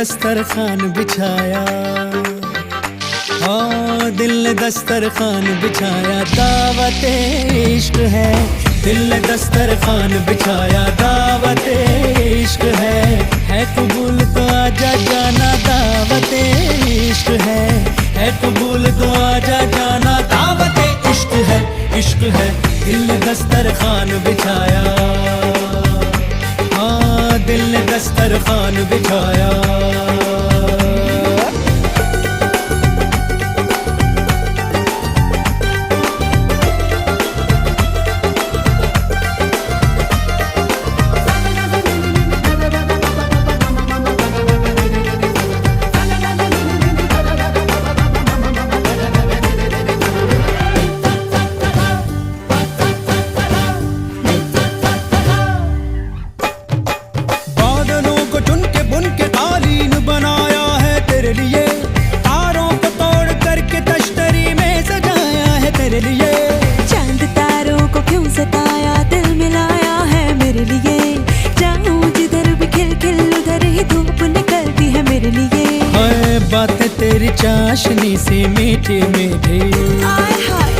दस्तरखान बिछाया, हाँ दिल ने दस्तरखान बिछाया, दावत इश्क है। दिल ने दस्तरखान बिछाया, दावत इश्क है कबूल तो आजा जाना, दावत इश्क है कबूल तो आजा जाना, दावत इश्क है, इश्क है। दिल ने दस्तरखान बिछाया, हाँ दिल ने दस्तरखान बिछाया। चांद तारों को क्यों सताया, दिल मिलाया है मेरे लिए। जाऊं जिधर भी खिल खिल उधर ही धूप निकलती है मेरे लिए। बातें तेरी चाशनी सी मीठी मीठी, आय हाय